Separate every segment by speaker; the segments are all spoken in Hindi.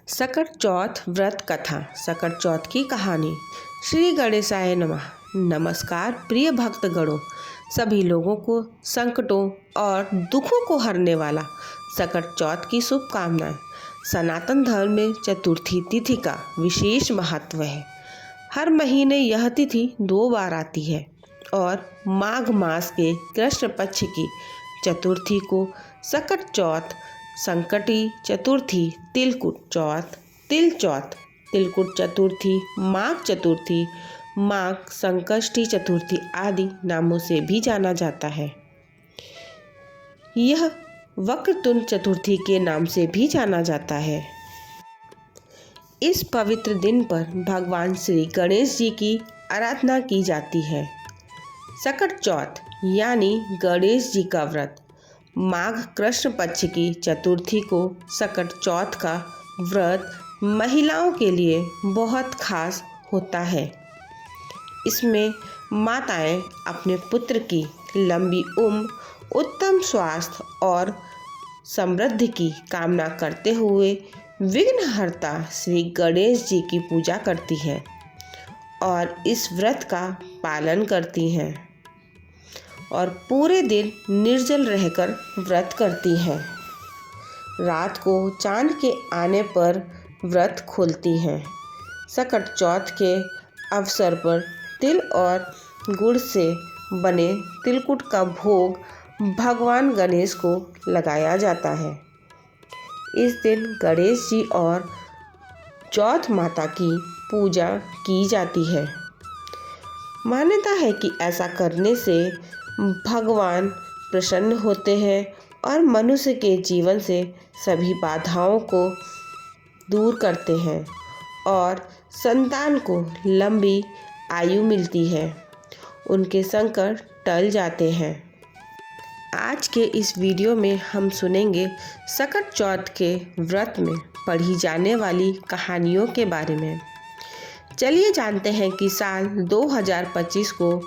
Speaker 1: सकट चौथ व्रत कथा। सकट चौथ की कहानी। श्री गणेशाय नमः। नमस्कार प्रिय भक्तगणों, सभी लोगों को संकटों और दुखों को हरने वाला सकट चौथ की शुभकामनाएं। सनातन धर्म में चतुर्थी तिथि का विशेष महत्व है। हर महीने यह तिथि 2 बार आती है और माघ मास के कृष्ण पक्ष की चतुर्थी को सकट चौथ, संकटी चतुर्थी, तिलकुट चौथ, तिल चौथ, तिलकुट चतुर्थी, माघ चतुर्थी, माघ संकष्टी चतुर्थी आदि नामों से भी जाना जाता है। यह वक्रतुंड चतुर्थी के नाम से भी जाना जाता है। इस पवित्र दिन पर भगवान श्री गणेश जी की आराधना की जाती है। सकट चौथ यानी गणेश जी का व्रत। माघ कृष्ण पक्ष की चतुर्थी को सकट चौथ का व्रत महिलाओं के लिए बहुत खास होता है। इसमें माताएं अपने पुत्र की लंबी उम्र, उत्तम स्वास्थ्य और समृद्धि की कामना करते हुए विघ्नहर्ता श्री गणेश जी की पूजा करती हैं और इस व्रत का पालन करती हैं और पूरे दिन निर्जल रहकर व्रत करती हैं। रात को चांद के आने पर व्रत खोलती हैं। सकट चौथ के अवसर पर तिल और गुड़ से बने तिलकुट का भोग भगवान गणेश को लगाया जाता है। इस दिन गणेश जी और चौथ माता की पूजा की जाती है। मान्यता है कि ऐसा करने से भगवान प्रसन्न होते हैं और मनुष्य के जीवन से सभी बाधाओं को दूर करते हैं और संतान को लंबी आयु मिलती है, उनके संकट टल जाते हैं। आज के इस वीडियो में हम सुनेंगे सकट चौथ के व्रत में पढ़ी जाने वाली कहानियों के बारे में। चलिए जानते हैं कि साल 2025 को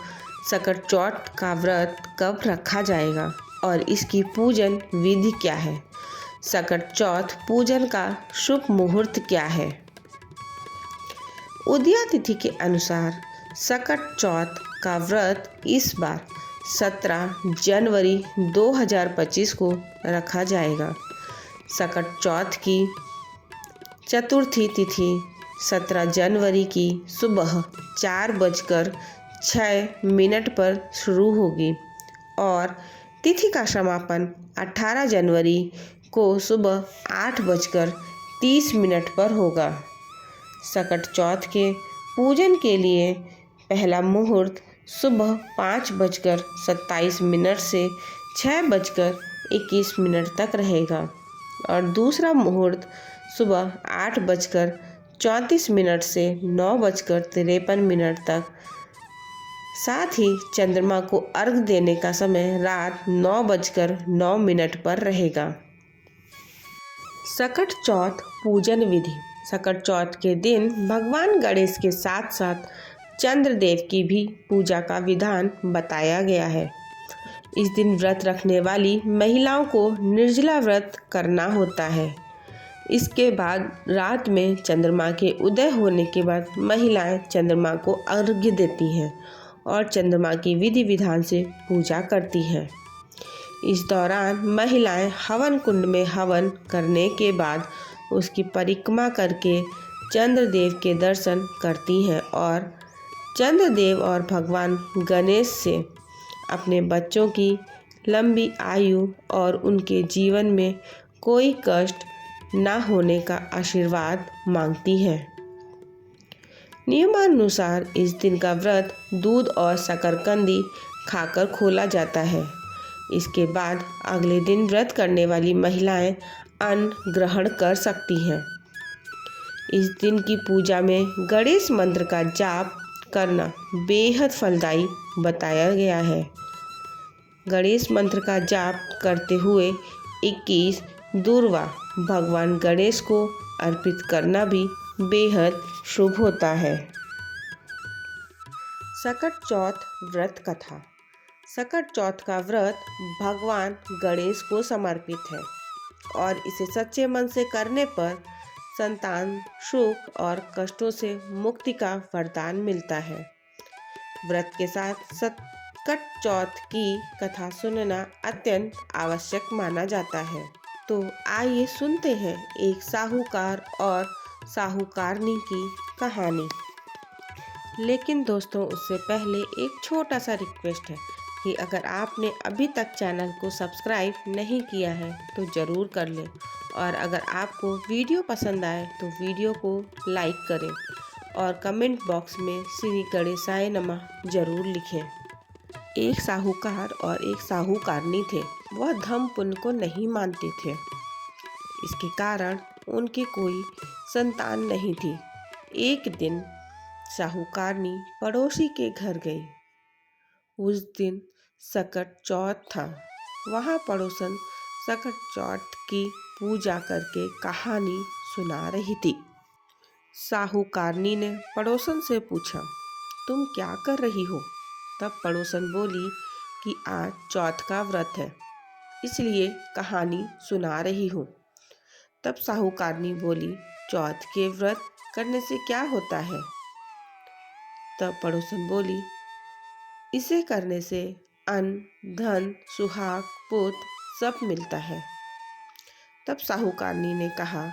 Speaker 1: सकट चौथ का व्रत कब रखा जाएगा और इसकी पूजन विधि क्या है। सकट चौथ पूजन का शुभ मुहूर्त क्या है। उदया तिथि के अनुसार सकट चौथ का व्रत इस बार 17 जनवरी 2025 को रखा जाएगा। सकट चौथ की चतुर्थी तिथि 17 जनवरी की सुबह 4:06 पर शुरू होगी और तिथि का समापन 18 जनवरी को सुबह 8:30 पर होगा। सकट चौथ के पूजन के लिए पहला मुहूर्त सुबह 5:27 से 6:21 तक रहेगा और दूसरा मुहूर्त सुबह 8:34 से 9:53 तक। साथ ही चंद्रमा को अर्घ देने का समय रात 9:09 पर रहेगा। सकट चौथ पूजन विधि। सकट चौथ के दिन भगवान गणेश के साथ साथ चंद्रदेव की भी पूजा का विधान बताया गया है। इस दिन व्रत रखने वाली महिलाओं को निर्जला व्रत करना होता है। इसके बाद रात में चंद्रमा के उदय होने के बाद महिलाएं चंद्रमा को अर्घ्य देती हैं और चंद्रमा की विधि विधान से पूजा करती हैं। इस दौरान महिलाएं हवन कुंड में हवन करने के बाद उसकी परिक्रमा करके चंद्रदेव के दर्शन करती हैं और चंद्रदेव और भगवान गणेश से अपने बच्चों की लंबी आयु और उनके जीवन में कोई कष्ट ना होने का आशीर्वाद मांगती हैं। नियमानुसार इस दिन का व्रत दूध और शकरकंदी खाकर खोला जाता है। इसके बाद अगले दिन व्रत करने वाली महिलाएं अन्न ग्रहण कर सकती हैं। इस दिन की पूजा में गणेश मंत्र का जाप करना बेहद फलदायी बताया गया है। गणेश मंत्र का जाप करते हुए 21 दूर्वा भगवान गणेश को अर्पित करना भी बेहद शुभ होता है। सकट चौथ व्रत कथा। सकट चौथ का व्रत भगवान गणेश को समर्पित है और इसे सच्चे मन से करने पर संतान, सुख और कष्टों से मुक्ति का वरदान मिलता है। व्रत के साथ सकट चौथ की कथा सुनना अत्यंत आवश्यक माना जाता है। तो आइए सुनते हैं एक साहूकार और साहूकारनी की कहानी। लेकिन दोस्तों, उससे पहले एक छोटा सा रिक्वेस्ट है कि अगर आपने अभी तक चैनल को सब्सक्राइब नहीं किया है तो ज़रूर कर लें, और अगर आपको वीडियो पसंद आए तो वीडियो को लाइक करें और कमेंट बॉक्स में श्री गणेशाय नमः ज़रूर लिखें। एक साहूकार और एक साहूकारनी थे। वह धर्म पुण्य को नहीं मानते थे। इसके कारण उनकी कोई संतान नहीं थी। एक दिन साहूकारनी पड़ोसी के घर गई। उस दिन सकट चौथ था। वहाँ पड़ोसन सकट चौथ की पूजा करके कहानी सुना रही थी। साहूकारनी ने पड़ोसन से पूछा, तुम क्या कर रही हो? तब पड़ोसन बोली कि आज चौथ का व्रत है, इसलिए कहानी सुना रही हूँ। तब साहूकारनी बोली, चौथ के व्रत करने से क्या होता है? तब पड़ोसन बोली, इसे करने से अन्न, धन, सुहाग, पुत्र सब मिलता है। तब साहूकारनी ने कहा,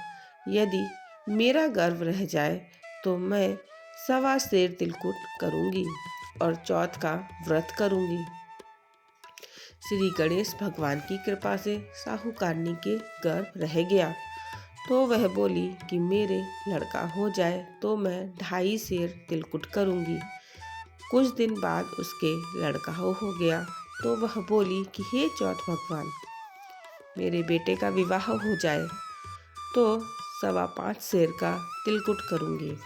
Speaker 1: यदि मेरा गर्व रह जाए तो मैं 1.25 सेर तिलकुट करूँगी और चौथ का व्रत करूँगी। श्री गणेश भगवान की कृपा से साहूकारनी के गर्भ रह गया, तो वह बोली कि मेरे लड़का हो जाए तो मैं 2.5 सेर तिलकुट करूँगी। कुछ दिन बाद उसके लड़का हो गया, तो वह बोली कि हे चौथ भगवान, मेरे बेटे का विवाह हो जाए तो 5.25 सेर का तिलकुट करूँगी।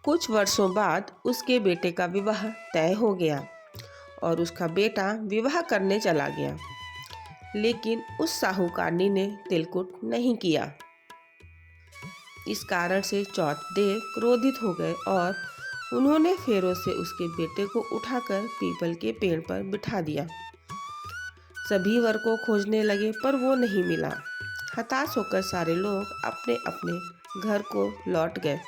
Speaker 1: कुछ वर्षों बाद उसके बेटे का विवाह तय हो गया और उसका बेटा विवाह करने चला गया, लेकिन उस साहूकारनी ने तिलकुट नहीं किया। इस कारण से चौथ देव क्रोधित हो गए और उन्होंने फेरों से उसके बेटे को उठाकर पीपल के पेड़ पर बिठा दिया। सभी वर को खोजने लगे पर वो नहीं मिला। हताश होकर सारे लोग अपने अपने घर को लौट गए।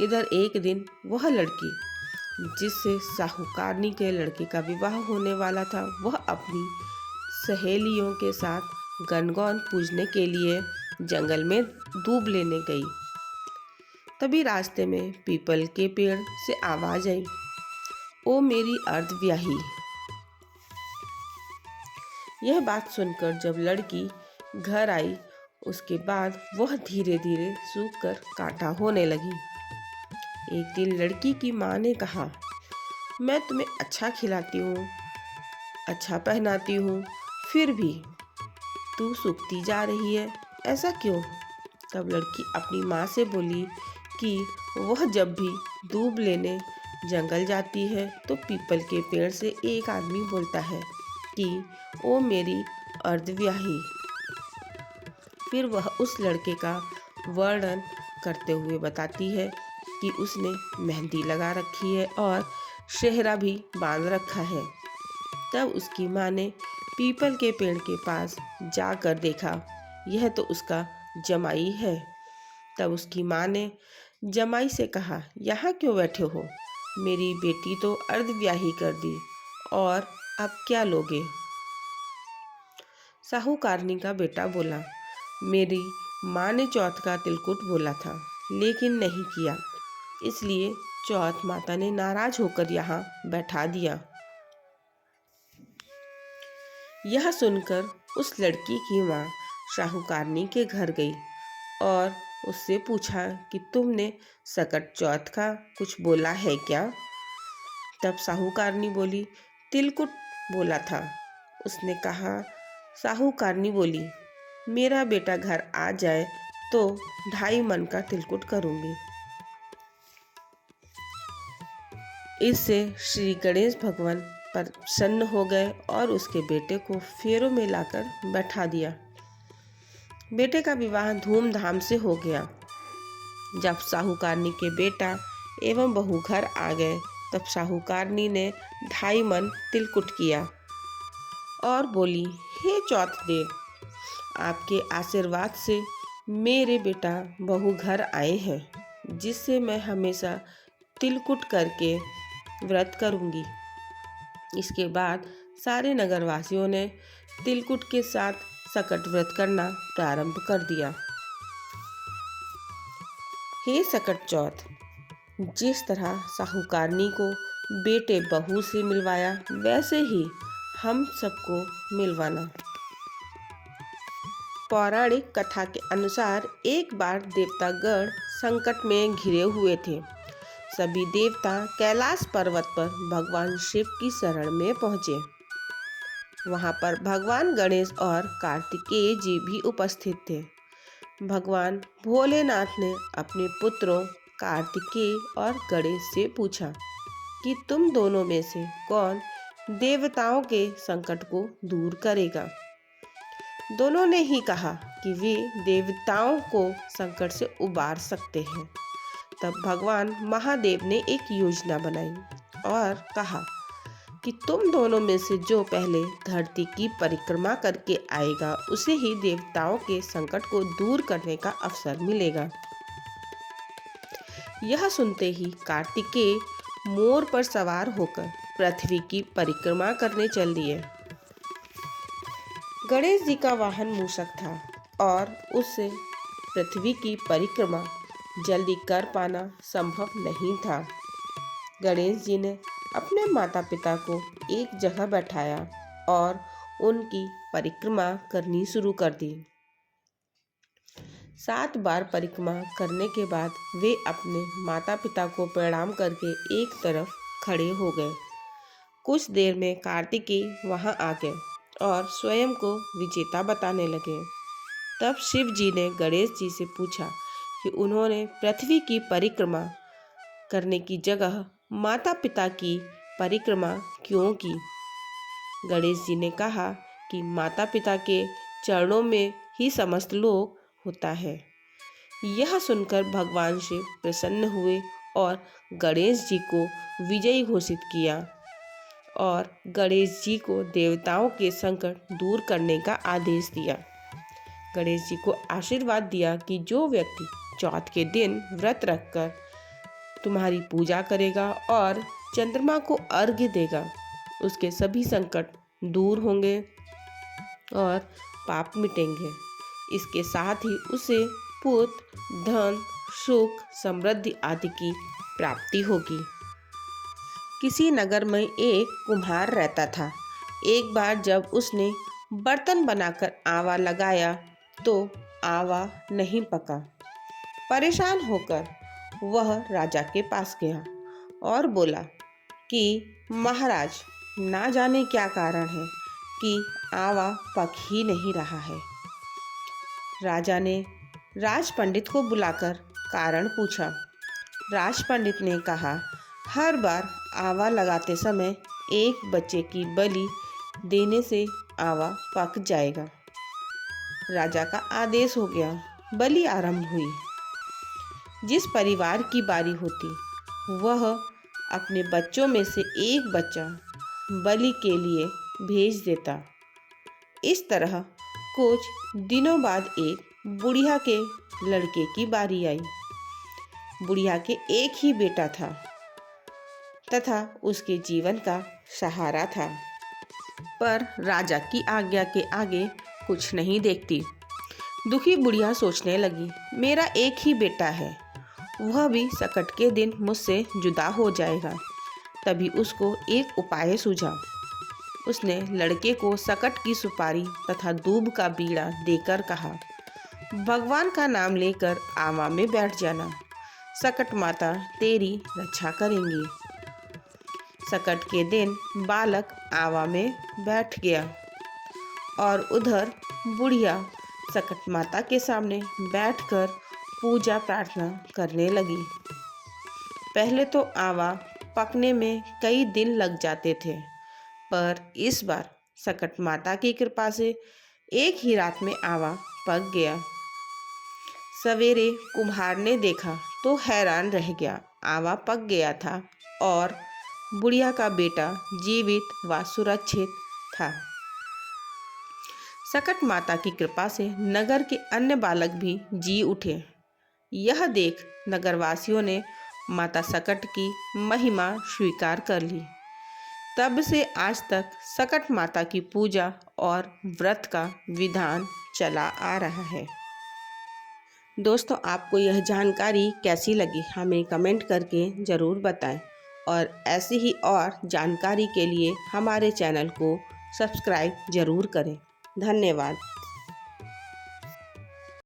Speaker 1: इधर एक दिन वह लड़की जिससे साहूकारनी के लड़के का विवाह होने वाला था, वह अपनी सहेलियों के साथ गणगौर पूजने के लिए जंगल में दूब लेने गई। तभी रास्ते में पीपल के पेड़ से आवाज आई, ओ मेरी अर्धव्याही। यह बात सुनकर जब लड़की घर आई, उसके बाद वह धीरे धीरे सूखकर कांटा होने लगी। एक दिन लड़की की माँ ने कहा, मैं तुम्हें अच्छा खिलाती हूँ, अच्छा पहनाती हूँ, फिर भी तू सूखती जा रही है, ऐसा क्यों? तब लड़की अपनी माँ से बोली कि वह जब भी दूब लेने जंगल जाती है तो पीपल के पेड़ से एक आदमी बोलता है कि ओ मेरी अर्धव्याही। फिर वह उस लड़के का वर्णन करते हुए बताती है कि उसने मेहंदी लगा रखी है और सेहरा भी बांध रखा है। तब उसकी माँ ने पीपल के पेड़ के पास जाकर देखा, यह तो उसका जमाई है। तब उसकी माँ ने जमाई से कहा, यहाँ क्यों बैठे हो? मेरी बेटी तो अर्धव्याही कर दी, और अब क्या लोगे? साहूकारनी का बेटा बोला, मेरी माँ ने चौथ का तिलकुट बोला था लेकिन नहीं किया, इसलिए चौथ माता ने नाराज होकर यहाँ बैठा दिया। यह सुनकर उस लड़की की माँ साहूकारनी के घर गई और उससे पूछा कि तुमने सकट चौथ का कुछ बोला है क्या? तब साहूकारनी बोली, तिलकुट बोला था। उसने कहा, साहूकारनी बोली, मेरा बेटा घर आ जाए तो 2.5 मन का तिलकुट करूँगी। इससे श्री गणेश भगवान प्रसन्न हो गए और उसके बेटे को फेरों में लाकर बैठा दिया। बेटे का विवाह धूमधाम से हो गया। जब साहूकारनी के बेटा एवं बहू घर आ गए, तब साहूकारनी ने 2.5 मन तिलकुट किया और बोली, हे चौथ देव, आपके आशीर्वाद से मेरे बेटा बहू घर आए हैं, जिससे मैं हमेशा तिलकुट करके व्रत करूंगी। इसके बाद सारे नगरवासियों ने तिलकुट के साथ सकट व्रत करना प्रारंभ कर दिया। हे सकट चौथ, जिस तरह साहूकारनी को बेटे बहू से मिलवाया, वैसे ही हम सबको मिलवाना। पौराणिक कथा के अनुसार एक बार देवतागण संकट में घिरे हुए थे। सभी देवता कैलाश पर्वत पर भगवान शिव की शरण में पहुंचे। वहां पर भगवान गणेश और कार्तिकेय जी भी उपस्थित थे। भगवान भोलेनाथ ने अपने पुत्रों कार्तिकेय और गणेश से पूछा कि तुम दोनों में से कौन देवताओं के संकट को दूर करेगा। दोनों ने ही कहा कि वे देवताओं को संकट से उबार सकते हैं। तब भगवान महादेव ने एक योजना बनाई और कहा कि तुम दोनों में से जो पहले धरती की परिक्रमा करके आएगा, उसे ही देवताओं के संकट को दूर करने का अवसर मिलेगा। यह सुनते ही कार्तिकेय मोर पर सवार होकर पृथ्वी की परिक्रमा करने चल दिए। गणेश जी का वाहन मूषक था और उससे पृथ्वी की परिक्रमा जल्दी कर पाना संभव नहीं था। गणेश जी ने अपने माता पिता को एक जगह बैठाया और उनकी परिक्रमा करनी शुरू कर दी। 7 बार परिक्रमा करने के बाद वे अपने माता पिता को प्रणाम करके एक तरफ खड़े हो गए। कुछ देर में कार्तिकेय वहां आ गए और स्वयं को विजेता बताने लगे। तब शिव जी ने गणेश जी से पूछा कि उन्होंने पृथ्वी की परिक्रमा करने की जगह माता पिता की परिक्रमा क्यों की। गणेश जी ने कहा कि माता पिता के चरणों में ही समस्त लोक होता है। यह सुनकर भगवान शिव प्रसन्न हुए और गणेश जी को विजयी घोषित किया और गणेश जी को देवताओं के संकट दूर करने का आदेश दिया। गणेश जी को आशीर्वाद दिया कि जो व्यक्ति चौथ के दिन व्रत रखकर तुम्हारी पूजा करेगा और चंद्रमा को अर्घ्य देगा, उसके सभी संकट दूर होंगे और पाप मिटेंगे। इसके साथ ही उसे पुत्र, धन, सुख, समृद्धि आदि की प्राप्ति होगी। किसी नगर में एक कुम्हार रहता था। एक बार जब उसने बर्तन बनाकर आवा लगाया तो आवा नहीं पका। परेशान होकर वह राजा के पास गया और बोला कि महाराज, ना जाने क्या कारण है कि आवा पक ही नहीं रहा है। राजा ने राज पंडित को बुलाकर कारण पूछा। राज पंडित ने कहा, हर बार आवा लगाते समय एक बच्चे की बलि देने से आवा पक जाएगा। राजा का आदेश हो गया। बलि आरंभ हुई। जिस परिवार की बारी होती, वह अपने बच्चों में से एक बच्चा बलि के लिए भेज देता। इस तरह कुछ दिनों बाद एक बुढ़िया के लड़के की बारी आई। बुढ़िया के एक ही बेटा था तथा उसके जीवन का सहारा था, पर राजा की आज्ञा के आगे कुछ नहीं देखती। दुखी बुढ़िया सोचने लगी, मेरा एक ही बेटा है, वह भी सकट के दिन मुझसे जुदा हो जाएगा। तभी उसको एक उपाय सूझा। उसने लड़के को सकट की सुपारी तथा दूब का बीड़ा देकर कहा, भगवान का नाम लेकर आवा में बैठ जाना, सकट माता तेरी रक्षा करेंगी। सकट के दिन बालक आवा में बैठ गया और उधर बुढ़िया सकट माता के सामने बैठकर पूजा प्रार्थना करने लगी। पहले तो आवा पकने में कई दिन लग जाते थे, पर इस बार सकट माता की कृपा से एक ही रात में आवा पक गया। सवेरे कुम्हार ने देखा तो हैरान रह गया। आवा पक गया था और बुढ़िया का बेटा जीवित व सुरक्षित था। सकट माता की कृपा से नगर के अन्य बालक भी जी उठे। यह देख नगरवासियों ने माता सकट की महिमा स्वीकार कर ली। तब से आज तक सकट माता की पूजा और व्रत का विधान चला आ रहा है। दोस्तों, आपको यह जानकारी कैसी लगी हमें कमेंट करके ज़रूर बताएं और ऐसी ही और जानकारी के लिए हमारे चैनल को सब्सक्राइब ज़रूर करें। धन्यवाद।